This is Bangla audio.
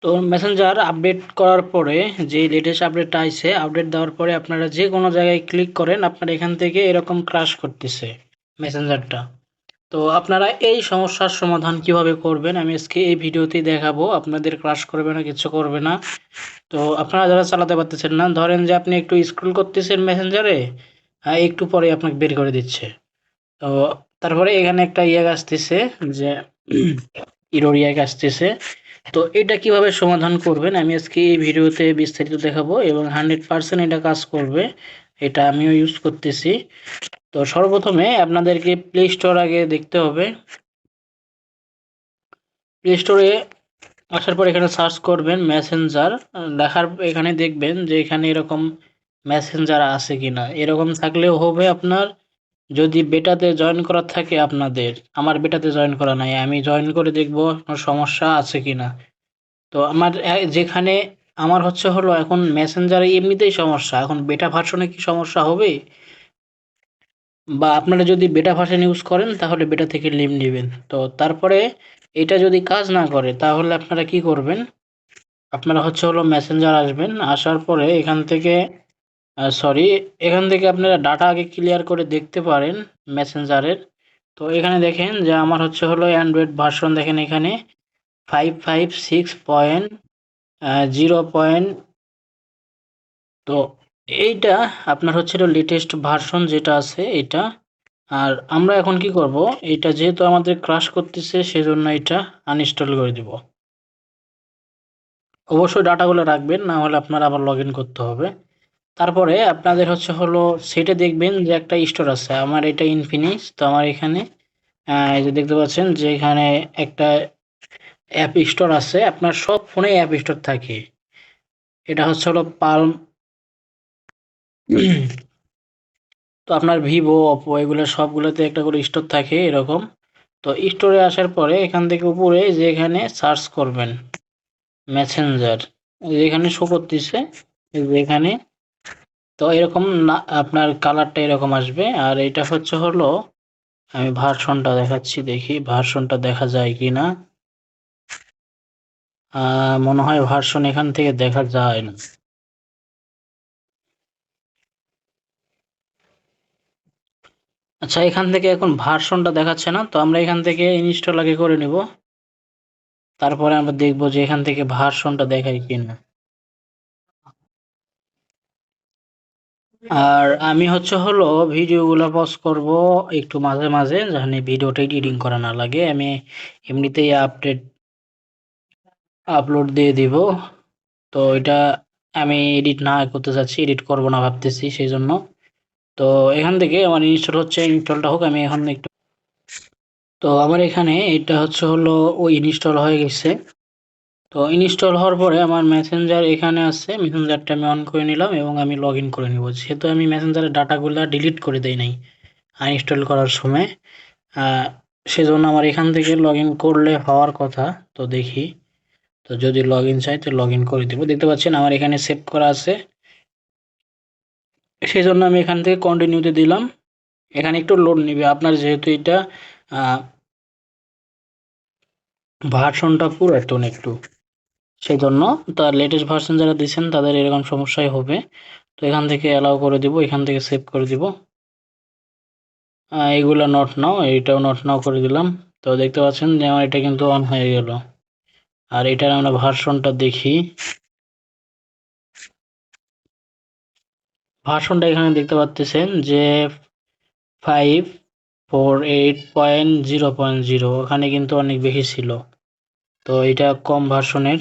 তো মেসেঞ্জার আপডেট করার পরে যে লেটেস্ট আপডেটটা আইছে, আপডেট দেওয়ার পরে আপনারা যে কোনো জায়গায় ক্লিক করেন, আপনার এখান থেকে এরকম ক্রাশ করতেছে মেসেঞ্জারটা। তো আপনারা এই সমস্যার সমাধান কিভাবে করবেন আমি আজকে এই ভিডিওতেই দেখাবো। আপনাদের ক্রাশ করবে না, কিছু করবে না। তো আপনারা যারা চালাতে পারতেছেন না, ধরেন যে আপনি একটু স্ক্রল করতেছেন মেসেঞ্জারে, একটু পরে আপনাকে বের করে দিচ্ছে। তো তারপরে এখানে একটা ইয়ে আসতেছে যে ইরর ইয়ে আসতেছে। তো এটা কিভাবে সমাধান করবেন আমি আজকে এই ভিডিওতে বিস্তারিত দেখাবো এবং 100% এটা কাজ করবে। এটা আমিও ইউজ করতেছি। তো সর্বপ্রথমে আপনাদেরকে প্লে স্টোর আগে দেখতে হবে। প্লে স্টোরে আসার পর এখানে সার্চ করবেন মেসেঞ্জার। দেখার এখানে দেখবেন যে এখানে এরকম মেসেঞ্জার আছে কিনা। এরকম থাকলেও হবে আপনার। যদি বেটাতে জয়েন করা থাকে আপনাদের, আমার বেটাতে জয়েন করা নাই, আমি জয়েন করে দেখব কোনো সমস্যা আছে কিনা। তো আমার যেখানে আমার হচ্ছে হলো এখন মেসেঞ্জারে এমনিতেই সমস্যা, এখন বেটা ভার্সনে কি সমস্যা হবে? বা আপনারা যদি বেটা ভার্সন ইউজ করেন তাহলে বেটা থেকে লিঙ্ক নেবেন। তো তারপরে এটা যদি কাজ না করে তাহলে আপনারা কি করবেন? আপনারা হচ্ছে হলো মেসেঞ্জার আসবেন, আসার পরে এখান থেকে সরি, এখান থেকে আপনারা ডাটা আগে ক্লিয়ার করে দেখতে পারেন মেসেঞ্জারের। তো এখানে দেখেন যে আমার হচ্ছে হলো অ্যান্ড্রয়েড ভার্সন, দেখেন এখানে 556.0. তো এইটা আপনার হচ্ছে লেটেস্ট ভার্সন যেটা আছে এটা। আর আমরা এখন কি করব, এটা যেহেতু আমাদের ক্রাশ করতেছে সেজন্য এটা আনইনস্টল করে দিব। অবশ্যই ডাটাগুলো রাখবেন, না হলে আপনার আবার লগ ইন করতে হবে। তারপরে আপনাদের হচ্ছে হলো সেটা দেখবেন যে একটা স্টোর আছে, আমার এটা ইনফিনিক্স। তো আমার এখানে এই যে দেখতে পাচ্ছেন যে এখানে একটা অ্যাপ স্টোর আছে, আপনার সব ফোনে অ্যাপ স্টোর থাকে। এটা হচ্ছে হলো পালম। তো আপনার ভিভো, ওপো এগুলো সবগুলোতে একটা করে স্টোর থাকে এরকম। তো স্টোরে আসার পরে এখান থেকে উপরে যে এখানে সার্চ করবেন মেসেঞ্জার, যেখানে শো করতেছে এই যে এখানে। তো এরকম না, আপনার কালারটা এরকম আসবে। আর এটা হচ্ছে হলো, আমি ভার্সনটা দেখাচ্ছি, দেখি ভার্সনটা দেখা যায় কিনা। মনে হয় ভার্সন এখান থেকে দেখা যায় না। আচ্ছা, এখান থেকে এখন ভার্সনটা দেখাচ্ছে না, তো আমরা এখান থেকে ইনস্টল আগে করে নিব। তারপরে আমরা দেখব যে এখান থেকে ভার্সনটা দেখায় কিনা। আর আমি হচ্ছে হলো ভিডিওগুলো পজ করব একটু মাঝে মাঝে, যেখানে ভিডিওটা এডিটিং করা না লাগে। আমি এমনিতেই আপলোড দিয়ে দিব। তো এটা আমি এডিট না করতে চাচ্ছি, এডিট করব না ভাবতেছি সেই জন্য। তো এখান থেকে আমার ইনস্টল হচ্ছে, ইনস্টলটা হোক। আমি এখন একটু, তো আমার এখানে এটা হচ্ছে হলো ওই ইনস্টল হয়ে গেছে। তো ইনস্টল হওয়ার পরে আমার মেসেঞ্জার এখানে আছে, মেসেঞ্জারটা আমি অন করে নিলাম এবং আমি লগ ইন করে নিব। যেহেতু আমি মেসেঞ্জারের ডাটাগুলো ডিলিট করে দেই নাই আনইনস্টল করার সময়, আহ, সেজন্য আমার এখান থেকে লগ ইন করলে হওয়ার কথা। তো দেখি, তো যদি লগ ইন চাই তো লগ ইন করে দিব। দেখতে পাচ্ছেন আমার এখানে সেভ করা আছে, সেই জন্য আমি এখান থেকে কন্টিনিউতে দিলাম। এখানে একটু লোড নিবে আপনার, যেহেতু এটা ভার্সনটা পুরাতন একটু, সেই জন্য। তার লেটেস্ট ভার্সন যারা দিচ্ছেন তাদের এরকম সমস্যাই হবে। তো এখান থেকে অ্যালাউ করে দিব, এখান থেকে সেভ করে দিব। এগুলো নট নাও, এইটাও নট নাও করে দিলাম। তো দেখতে পাচ্ছেন যে আমার এটা কিন্তু অন হয়ে গেল। আর এটার আমরা ভার্সনটা দেখি। ভার্সনটা এখানে দেখতে পাচ্ছেন যে 548.0.0, ওখানে কিন্তু অনেক বেশি ছিল। তো এটা কম ভার্সনের।